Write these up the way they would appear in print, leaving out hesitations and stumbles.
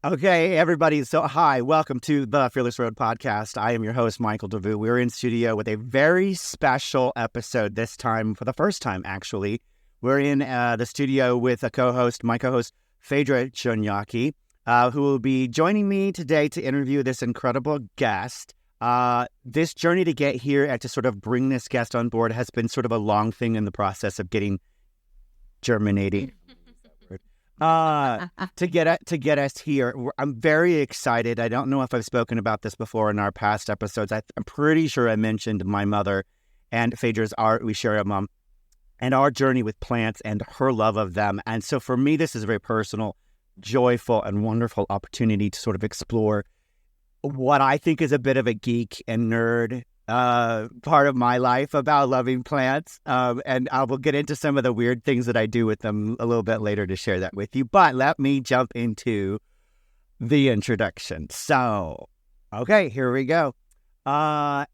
Okay, everybody. So, hi, welcome to the Fearless Road podcast. I am your host, Michael DeVue. We're in studio with a very special episode this time, for the first time, actually. We're in the studio with my co-host, Phaedra Chonyaki, who will be joining me today to interview this incredible guest. This journey to get here and to sort of bring this guest on board has been sort of a long thing in the process of getting germinating. To get us here. I'm very excited. I don't know if I've spoken about this before in our past episodes. I'm pretty sure I mentioned my mother and Phaedra's we share a mom, and our journey with plants and her love of them. And so for me, this is a very personal, joyful, and wonderful opportunity to sort of explore what I think is a bit of a geek and nerd part of my life about loving plants. And I will get into some of the weird things that I do with them a little bit later to share that with you. But let me jump into the introduction. So, okay, here we go.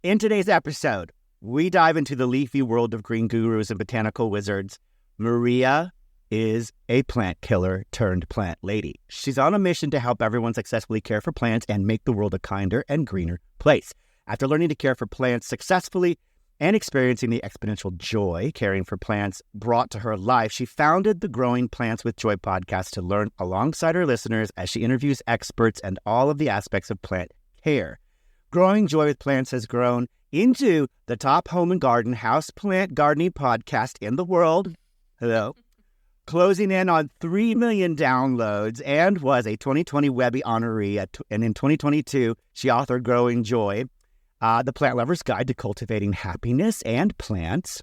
In today's episode, we dive into the leafy world of green gurus and botanical wizards. Maria is a plant killer turned plant lady. She's on a mission to help everyone successfully care for plants and make the world a kinder and greener place. After learning to care for plants successfully and experiencing the exponential joy caring for plants brought to her life, she founded the Growing Plants with Joy podcast to learn alongside her listeners as she interviews experts and all of the aspects of plant care. Growing Joy with Plants has grown into the top home and garden houseplant gardening podcast in the world. Hello. Closing in on 3 million downloads and was a 2020 Webby honoree. And in 2022, she authored Growing Joy, The Plant Lover's Guide to Cultivating Happiness and Plants.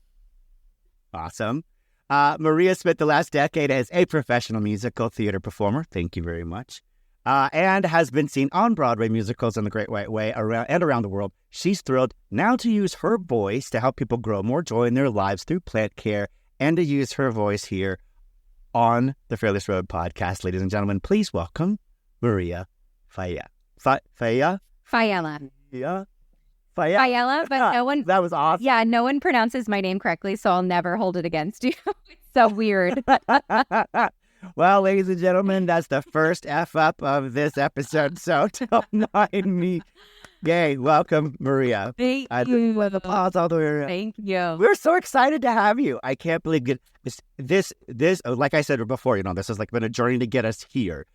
Awesome. Maria spent the last decade as a professional musical theater performer. Thank you very much. And has been seen on Broadway musicals in the Great White Way around the world. She's thrilled now to use her voice to help people grow more joy in their lives through plant care and to use her voice here on the Fearless Road podcast. Ladies and gentlemen, please welcome Maria Faella. Faella? Faella. Yeah. Faella, but no one... That was awesome. Yeah, no one pronounces my name correctly, so I'll never hold it against you. It's so weird. Well, ladies and gentlemen, that's the first F-up of this episode, so don't mind me. Yay, welcome, Maria. Thank you. With applause all the way around. Thank you. We're so excited to have you. I can't believe it. This, like I said before, this has been a journey to get us here.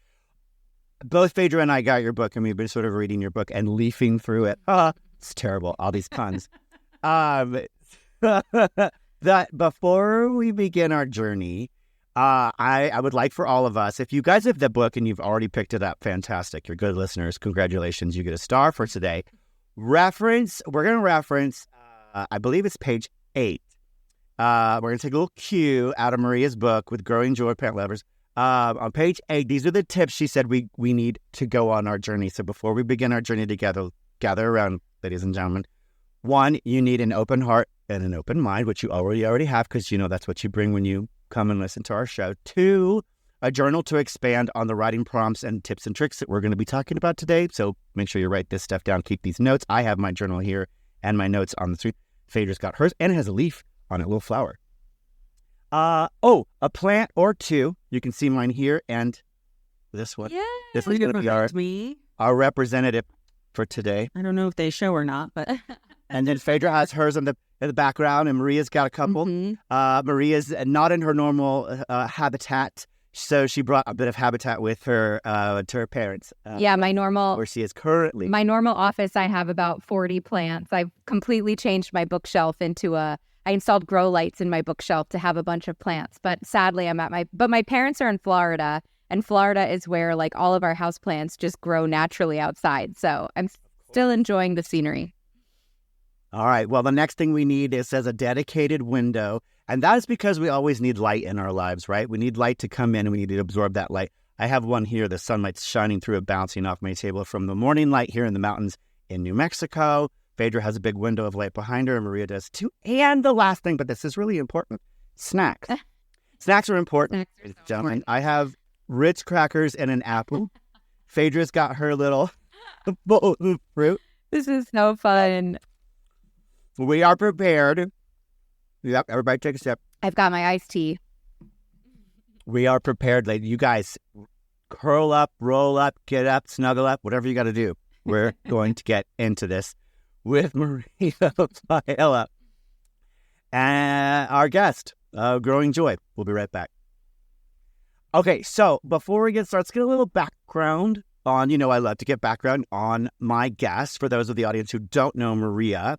Both Phaedra and I got your book, and we've been sort of reading your book and leafing through it. It's terrible, all these puns. That before we begin our journey, I would like for all of us, if you guys have the book and you've already picked it up, fantastic. You're good listeners. Congratulations. You get a star for today. We're going to reference, I believe it's page 8. We're going to take a little cue out of Maria's book with Growing Joy Plant Lovers. On page 8, these are the tips she said we need to go on our journey. So before we begin our journey together, gather around, ladies and gentlemen. 1, you need an open heart and an open mind, which you already have because that's what you bring when you come and listen to our show. 2, a journal to expand on the writing prompts and tips and tricks that we're going to be talking about today. So make sure you write this stuff down. Keep these notes. I have my journal here and my notes on the screen. Phaedra's got hers, and it has a leaf on it, a little flower. A plant or 2. You can see mine here and this one. Yeah. This is going to be our representative for today. I don't know if they show or not, but... And then Phaedra has hers in the background, and Maria's got a couple. Mm-hmm. Maria's not in her normal habitat, so she brought a bit of habitat with her to her parents. Where she is currently. My normal office, I have about 40 plants. I've completely changed my bookshelf into I installed grow lights in my bookshelf to have a bunch of plants. But sadly, but my parents are in Florida, and Florida is where all of our houseplants just grow naturally outside. So I'm still enjoying the scenery. All right. Well, the next thing we need is a dedicated window. And that is because we always need light in our lives, right? We need light to come in and we need to absorb that light. I have one here. The sunlight's shining through it, bouncing off my table from the morning light here in the mountains in New Mexico. Phaedra has a big window of light behind her, and Maria does too. And the last thing, but this is really important, snacks. Snacks are important. Gentlemen, I have Ritz crackers and an apple. Phaedra's got her little bowl of fruit. This is so fun. We are prepared. Yep, everybody take a sip. I've got my iced tea. We are prepared, lady. You guys, curl up, roll up, get up, snuggle up, whatever you got to do. We're going to get into this with Maria Faella and our guest, Growing Joy. We'll be right back. Okay, so before we get started, let's get a little background on, I love to get background on my guest. For those of the audience who don't know Maria,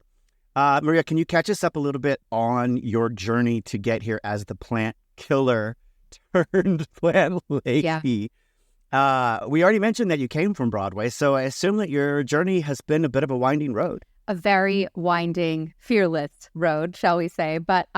Maria, can you catch us up a little bit on your journey to get here as the plant killer turned plant lady? Yeah. We already mentioned that you came from Broadway, so I assume that your journey has been a bit of a winding road. A very winding, fearless road, shall we say. But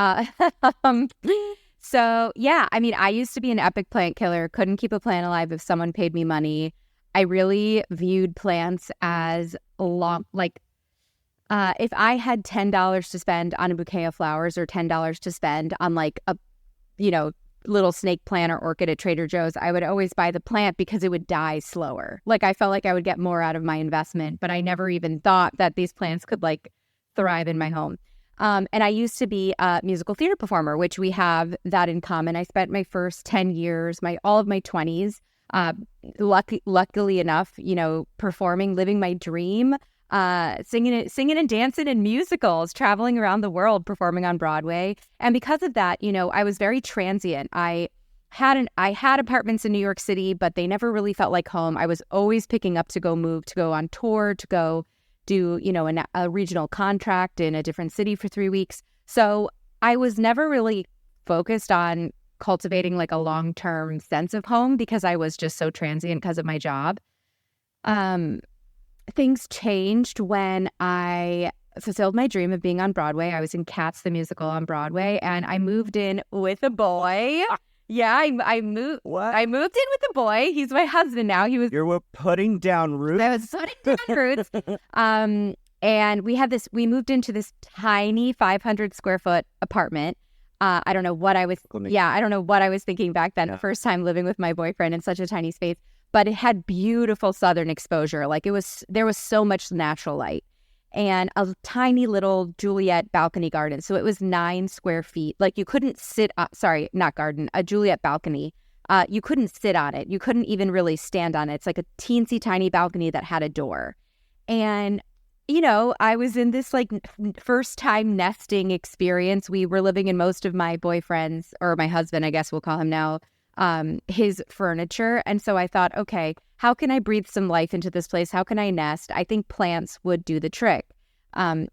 so, yeah, I mean, I used to be an epic plant killer, couldn't keep a plant alive if someone paid me money. I really viewed plants as if I had $10 to spend on a bouquet of flowers or $10 to spend on like a, little snake plant or orchid at Trader Joe's, I would always buy the plant because it would die slower. Like I felt like I would get more out of my investment, but I never even thought that these plants could like thrive in my home. And I used to be a musical theater performer, which we have that in common. I spent my first 10 years, all of my 20s, luckily enough, performing, living my dream, singing and dancing in musicals, traveling around the world, performing on Broadway. And because of that, I was very transient. I had apartments in New York City, but they never really felt like home. I was always picking up to go on tour, to go do, a regional contract in a different city for 3 weeks. So I was never really focused on cultivating like a long-term sense of home because I was just so transient because of my job. Things changed when I fulfilled my dream of being on Broadway. I was in Cats the musical on Broadway, and I moved in with a boy. Yeah, I moved. What? I moved in with a boy. He's my husband now. You were putting down roots. I was putting down roots. And we moved into this tiny 500 square foot apartment. I don't know what I was. Yeah, I don't know what I was thinking back then. Yeah. First time living with my boyfriend in such a tiny space. But it had beautiful southern exposure. Like there was so much natural light and a tiny little Juliet balcony garden. So it was 9 square feet. Like you couldn't sit, a Juliet balcony. You couldn't sit on it. You couldn't even really stand on it. It's like a teensy tiny balcony that had a door. And, I was in this like first time nesting experience. We were living in most of my boyfriend's, or my husband, I guess we'll call him now, his furniture. And so I thought, okay, how can I breathe some life into this place? How can I nest? I think plants would do the trick.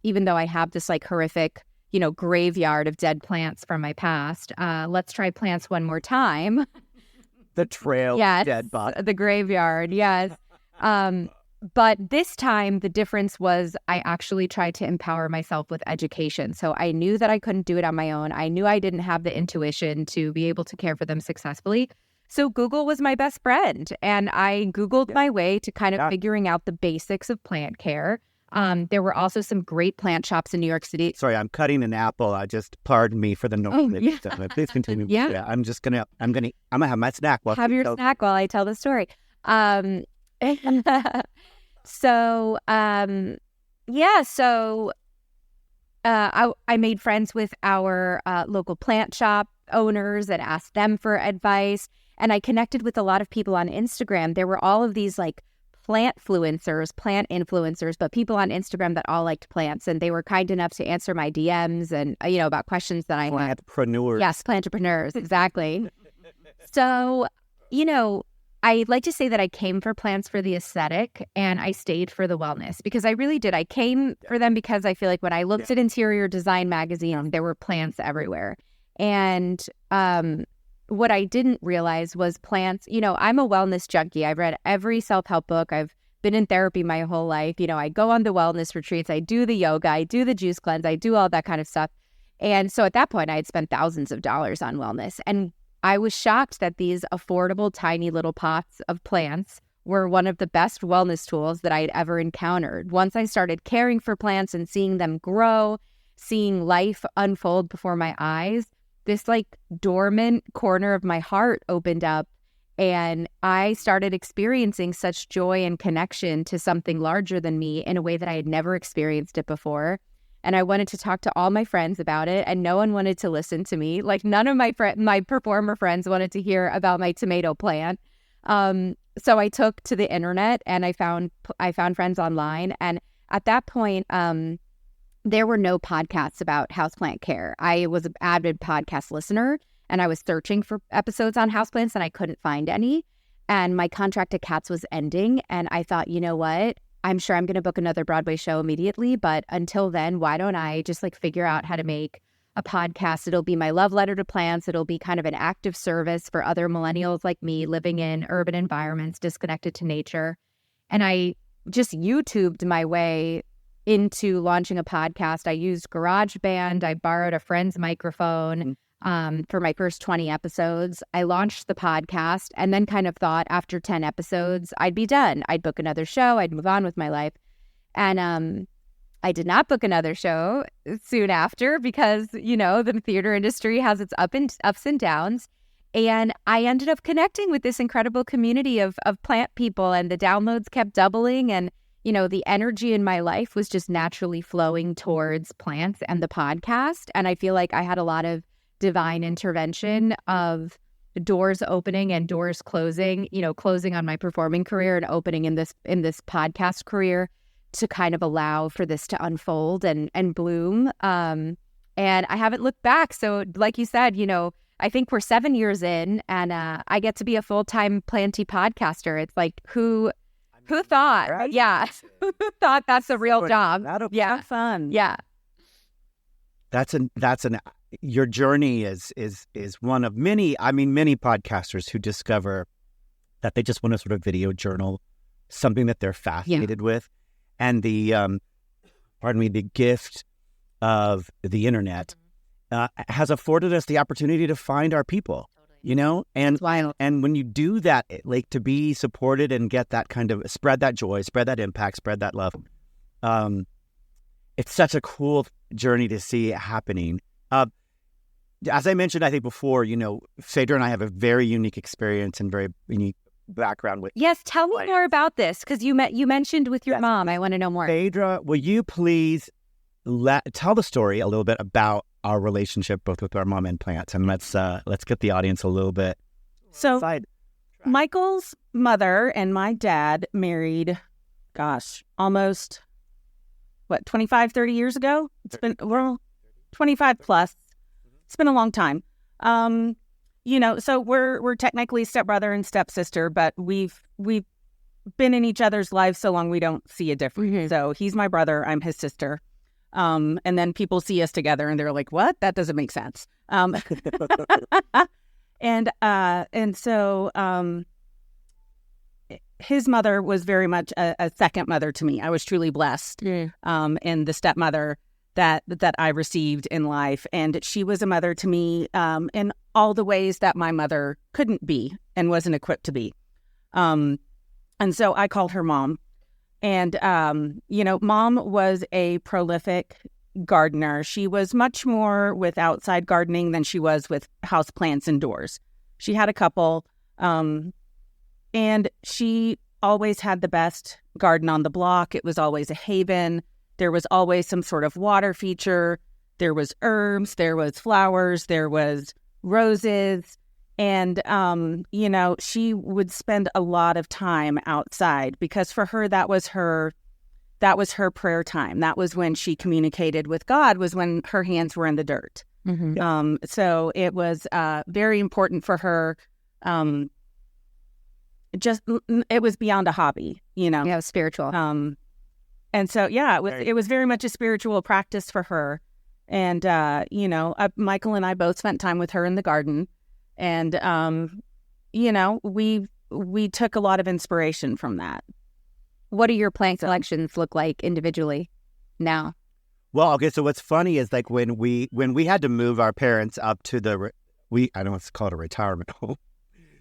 Even though I have this like horrific, graveyard of dead plants from my past. Let's try plants one more time. The trail, yes, dead body. The graveyard, yes. But this time the difference was I actually tried to empower myself with education. So I knew that I couldn't do it on my own. I knew I didn't have the intuition to be able to care for them successfully. So Google was my best friend. And I Googled my way to kind of figuring out the basics of plant care. There were also some great plant shops in New York City. Sorry, I'm cutting an apple. Pardon me for the noise. Please continue. Yeah. I'm gonna have my snack. Have your snack while I tell the story. So I made friends with our local plant shop owners and asked them for advice. And I connected with a lot of people on Instagram. There were all of these like plant influencers, but people on Instagram that all liked plants. And they were kind enough to answer my DMs and, about questions that I had. Plantpreneurs. Yes, plantpreneurs, exactly. So, I like to say that I came for plants for the aesthetic and I stayed for the wellness because I really did. I came for them because I feel like when I looked at interior design magazines, there were plants everywhere. And what I didn't realize was plants, I'm a wellness junkie. I've read every self-help book. I've been in therapy my whole life. I go on the wellness retreats. I do the yoga. I do the juice cleanse. I do all that kind of stuff. And so at that point, I had spent thousands of dollars on wellness. And I was shocked that these affordable, tiny little pots of plants were one of the best wellness tools that I had ever encountered. Once I started caring for plants and seeing them grow, seeing life unfold before my eyes, this like dormant corner of my heart opened up and I started experiencing such joy and connection to something larger than me in a way that I had never experienced it before. And I wanted to talk to all my friends about it, and no one wanted to listen to me. Like none of my performer friends wanted to hear about my tomato plant. So I took to the internet and I found friends online. And at that point, there were no podcasts about houseplant care. I was an avid podcast listener and I was searching for episodes on houseplants and I couldn't find any. And my contract at Cats was ending. And I thought, you know what? I'm sure I'm going to book another Broadway show immediately. But until then, why don't I just figure out how to make a podcast? It'll be my love letter to plants. It'll be kind of an active service for other millennials like me living in urban environments, disconnected to nature. And I just YouTubed my way into launching a podcast. I used GarageBand. I borrowed a friend's microphone for my first 20 episodes. I launched the podcast and then kind of thought after 10 episodes, I'd be done. I'd book another show. I'd move on with my life. And I did not book another show soon after because, the theater industry has its ups and downs. And I ended up connecting with this incredible community of plant people, and the downloads kept doubling. And, the energy in my life was just naturally flowing towards plants and the podcast. And I feel like I had a lot of divine intervention of doors opening and doors closing, closing on my performing career and opening in this podcast career to kind of allow for this to unfold and bloom. And I haven't looked back. So like you said, I think we're 7 years in and I get to be a full-time planty podcaster. It's like, who thought? Right? Yeah. Who thought that's a real job? That'll be fun. Yeah. Your journey is one of many podcasters who discover that they just want to sort of video journal something that they're fascinated with. And the gift of the internet has afforded us the opportunity to find our people, and when you do that, to be supported and get that kind of spread that joy, spread that impact, spread that love. It's such a cool journey to see it happening. As I mentioned, I think before, Phaedra and I have a very unique experience and very unique background with. Yes, tell me more about this because you mentioned with your mom. I want to know more. Phaedra, will you please tell the story a little bit about our relationship both with our mom and plants, and let's get the audience a little bit. So, Michael's mother and my dad married, almost 25, 30 years ago. It's been 25 plus. It's been a long time. So we're technically stepbrother and stepsister, but we've been in each other's lives so long we don't see a difference. Mm-hmm. So he's my brother, I'm his sister. And then people see us together and they're like, what? That doesn't make sense. And so his mother was very much a second mother to me. I was truly blessed in the stepmother that I received in life. And she was a mother to me in all the ways that my mother couldn't be and wasn't equipped to be. And so I called her mom. And, mom was a prolific gardener. She was much more with outside gardening than she was with houseplants indoors. She had a couple, and she always had the best garden on the block. It was always a haven. There was always some sort of water feature. There was herbs, there was flowers, there was roses. And, she would spend a lot of time outside because for her, that was her prayer time. That was when she communicated with God, was when her hands were in the dirt. Mm-hmm. So it was very important for her. It was beyond a hobby, Yeah, it was spiritual. And so, it was very much a spiritual practice for her. And, Michael and I both spent time with her in the garden. And, we took a lot of inspiration from that. What do your plant collections look like individually now? Well, okay, so what's funny is when we had to move our parents up to I don't want to call it a retirement home.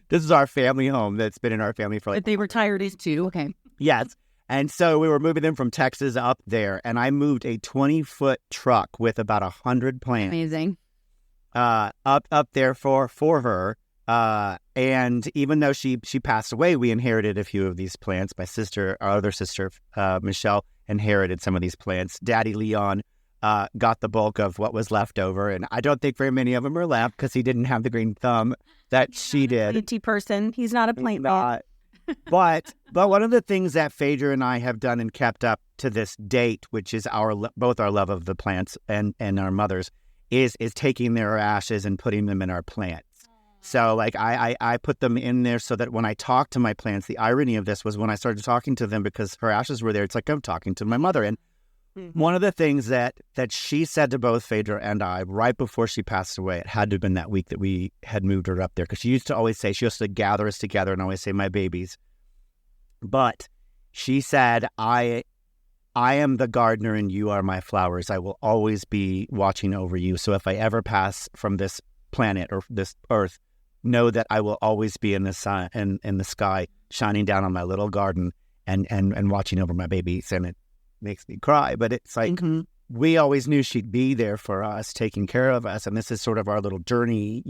This is our family home that's been in our family for But they retired too. Okay. Yes. And so we were moving them from Texas up there, and I moved a 20-foot truck with about 100 plants. Amazing. Up there for her. And even though she passed away, we inherited a few of these plants. Our other sister, Michelle, inherited some of these plants. Daddy Leon got the bulk of what was left over. And I don't think very many of them are left because he didn't have the green thumb that she did. He's not a planty person. He's not a plant man. But one of the things that Phaedra and I have done and kept up to this date, which is both our love of the plants and our mothers, is taking their ashes and putting them in our plants. So like I put them in there so that when I talk to my plants, the irony of this was when I started talking to them because her ashes were there, it's like I'm talking to my mother. And one of the things that she said to both Phaedra and I right before she passed away, it had to have been that week that we had moved her up there, because she used to gather us together and always say, my babies. But she said, I am the gardener and you are my flowers. I will always be watching over you. So if I ever pass from this planet or this earth, know that I will always be in the sun and in the sky, shining down on my little garden and watching over my babies. And it makes me cry, but it's like we always knew she'd be there for us, taking care of us. And this is sort of our little journey,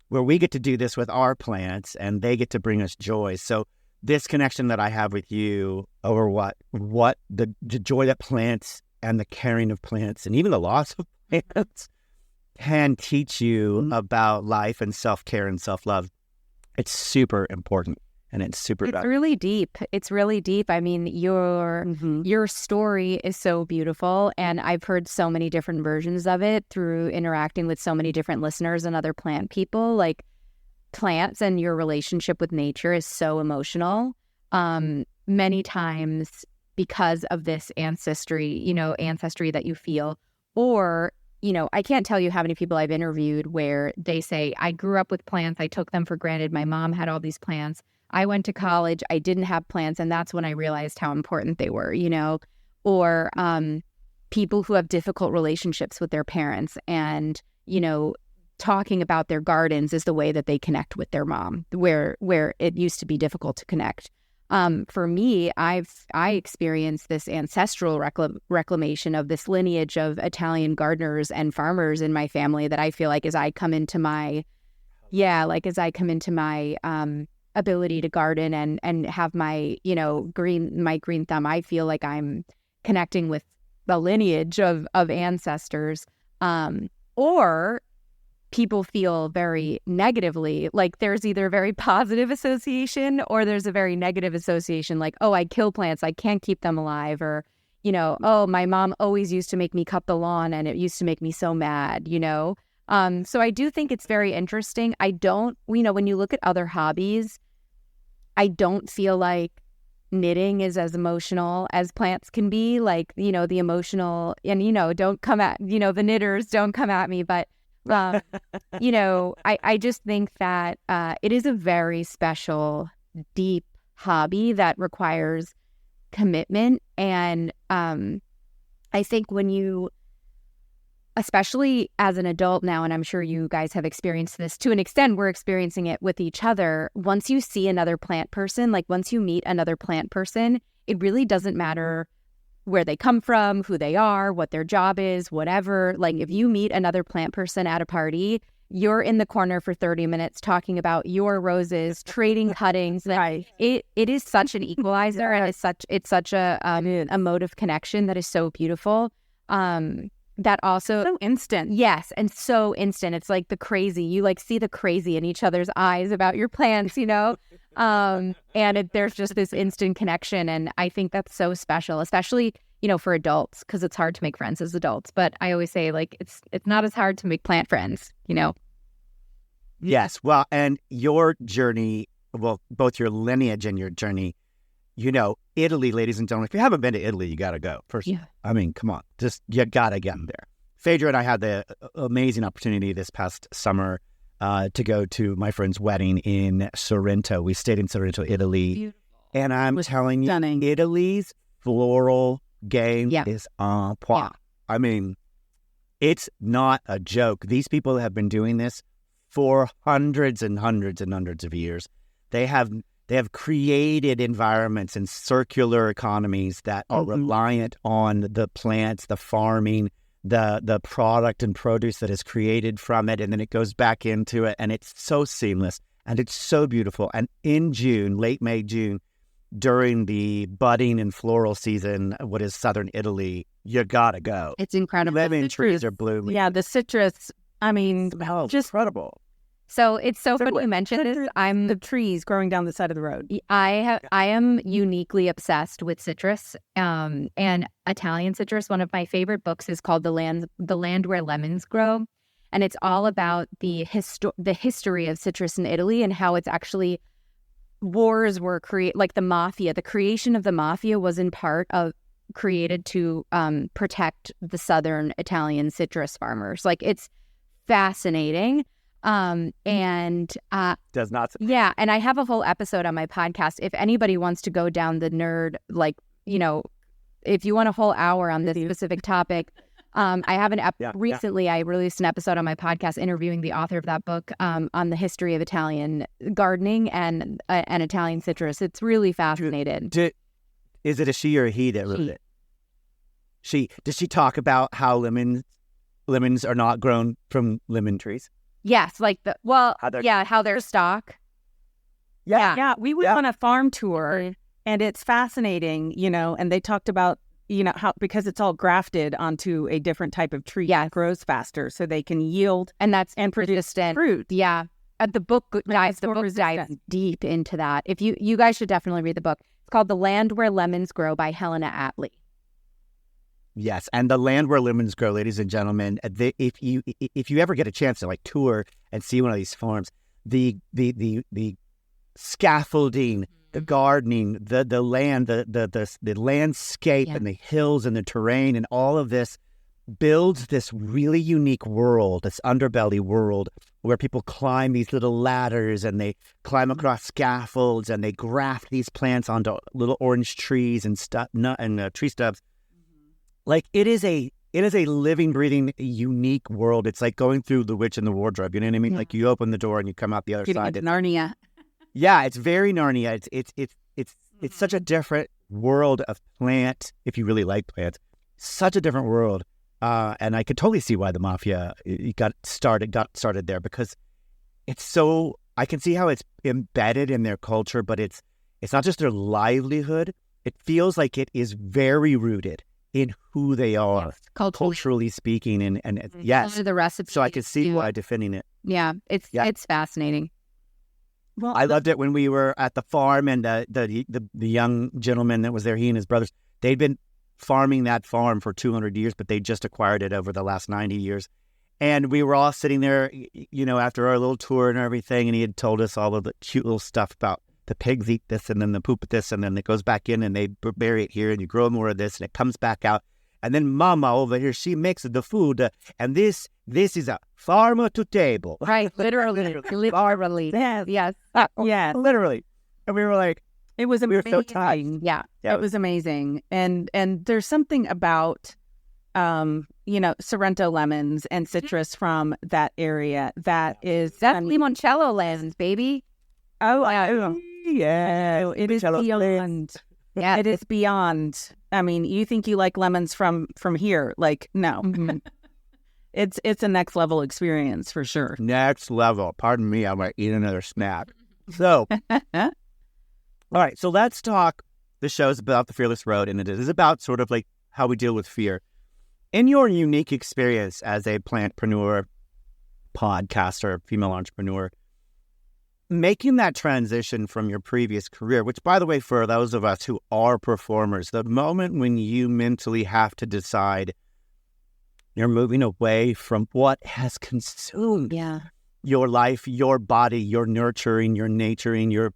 where we get to do this with our plants and they get to bring us joy. So this connection that I have with you over what the joy that plants and the caring of plants and even the loss of plants can teach you about life and self-care and self-love. It's super important. And it's really deep. It's really deep. I mean, your story is so beautiful. And I've heard so many different versions of it through interacting with so many different listeners and other plant people. Like, plants and your relationship with nature is so emotional. Many times because of this ancestry that you feel. Or, I can't tell you how many people I've interviewed where they say, I grew up with plants. I took them for granted. My mom had all these plants. I went to college, I didn't have plants, and that's when I realized how important they were, or people who have difficult relationships with their parents and, talking about their gardens is the way that they connect with their mom, where it used to be difficult to connect. For me, I experienced this ancestral reclamation of this lineage of Italian gardeners and farmers in my family that I feel like as I come into my ability to garden and have my, green thumb, I feel like I'm connecting with the lineage of ancestors. Or people feel very negatively, like there's either a very positive association or there's a very negative association, like, oh, I kill plants, I can't keep them alive, or, oh, my mom always used to make me cut the lawn and it used to make me so mad, So I do think it's very interesting. I don't, when you look at other hobbies, I don't feel like knitting is as emotional as plants can be. Like, the emotional, and, don't come at, the knitters don't come at me. But, I just think that it is a very special, deep hobby that requires commitment. And I think when you, especially as an adult now, and I'm sure you guys have experienced this to an extent, we're experiencing it with each other. Once you see another plant person, like once you meet another plant person, it really doesn't matter where they come from, who they are, what their job is, whatever. Like if you meet another plant person at a party, you're in the corner for 30 minutes talking about your roses, trading cuttings. Right. It is such an equalizer, and it's such a mode of connection that is so beautiful. That also so instant. Yes, and so instant. It's like the crazy. You like see the crazy in each other's eyes about your plants, and there's just this instant connection, and I think that's so special, especially for adults, because it's hard to make friends as adults. But I always say, like, it's not as hard to make plant friends, Yes, well, and your journey, both your lineage and your journey. Italy, ladies and gentlemen, if you haven't been to Italy, you got to go. First, yeah. I mean, come on, you got to get there. Phaedra and I had the amazing opportunity this past summer to go to my friend's wedding in Sorrento. We stayed in Sorrento, Italy. Beautiful. And I'm telling you, stunning. Italy's floral game is on point. Yeah. I mean, it's not a joke. These people have been doing this for hundreds and hundreds and hundreds of years. They have created environments and circular economies that are reliant on the plants, the farming, the product and produce that is created from it, and then it goes back into it, and it's so seamless, and it's so beautiful. And in June, late May, June, during the budding and floral season, what is southern Italy, you gotta go. It's incredible. Lemon trees are blooming. Yeah, the citrus, I mean, Smells just incredible. So it's so funny you mentioned this. the trees growing down the side of the road. I am uniquely obsessed with citrus, and Italian citrus. One of my favorite books is called The Land Where Lemons Grow, and it's all about the history of citrus in Italy and how it's actually wars were created. Like the mafia, the creation of the mafia was in part created to protect the southern Italian citrus farmers. Like it's fascinating. Does not. Yeah. And I have a whole episode on my podcast. If anybody wants to go down the nerd, like, you know, if you want a whole hour on this specific topic, I have recently I released an episode on my podcast interviewing the author of that book on the history of Italian gardening and Italian citrus. It's really fascinating. Is it a she or a he that wrote it? She. Does she talk about how lemons are not grown from lemon trees? Yes, like how their stock. Yeah. We went on a farm tour, and it's fascinating, you know. And they talked about, you know, how because it's all grafted onto a different type of tree, it grows faster, so they can yield and produce fruit. Yeah, the book dives deep into that. If you guys should definitely read the book. It's called The Land Where Lemons Grow by Helena Attlee. Yes, and The Land Where Lemons Grow, ladies and gentlemen, if you ever get a chance to like tour and see one of these farms, the scaffolding, the gardening, the land, the landscape and the hills and the terrain and all of this builds this really unique world, this underbelly world where people climb these little ladders and they climb across scaffolds and they graft these plants onto little orange trees and tree stubs. Like it is a living, breathing, unique world. It's like going through The Witch and the Wardrobe. You know what I mean? Yeah. Like you open the door and you come out the other side. It's Narnia. Yeah, it's very Narnia. It's such a different world of plant. If you really like plants, such a different world. And I could totally see why the mafia got started there, because it's so. I can see how it's embedded in their culture, but it's not just their livelihood. It feels like it is very rooted in who they are, culturally speaking, and yes, the recipe. So I could see why defending it. Yeah, it's fascinating. Well, I loved it when we were at the farm, and the young gentleman that was there, he and his brothers, they'd been farming that farm for 200 years, but they just acquired it over the last 90 years. And we were all sitting there, you know, after our little tour and everything, and he had told us all of the cute little stuff about the pigs eat this, and then the poop at this, and then it goes back in, and they bury it here, and you grow more of this, and it comes back out. And then Mama over here, she makes the food, and this is a farmer to table. Right, literally. Yes. Yeah, literally. And we were like, it was amazing. We were so tired. Yeah, it was amazing. And there's something about, you know, Sorrento lemons and citrus from that area that's limoncello lands, baby. Oh, yeah. It is beyond. Yeah, it is beyond. I mean, you think you like lemons from here? Like, no. Mm-hmm. It's a next level experience for sure. Next level. Pardon me, I might eat another snack. So, all right. So let's talk. The show's about the Fearless Road, and it is about sort of like how we deal with fear. In your unique experience as a plantpreneur, podcaster, female entrepreneur, making that transition from your previous career, which, by the way, for those of us who are performers, the moment when you mentally have to decide you're moving away from what has consumed your life, your body, your nurturing, your naturing, your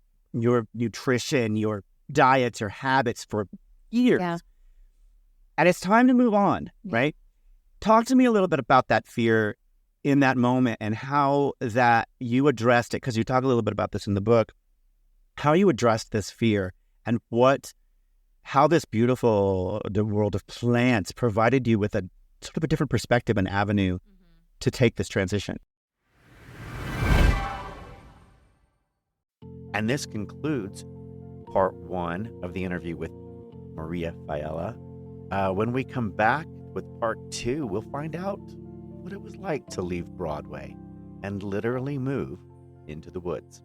nutrition, your diets, your habits for years. Yeah. And it's time to move on, right? Talk to me a little bit about that fear in that moment and how that you addressed it, because you talk a little bit about this in the book, how you addressed this fear and how this the world of plants provided you with a sort of a different perspective and avenue to take this transition. And this concludes part 1 of the interview with Maria Faella. When we come back with part 2, we'll find out what it was like to leave Broadway and literally move into the woods.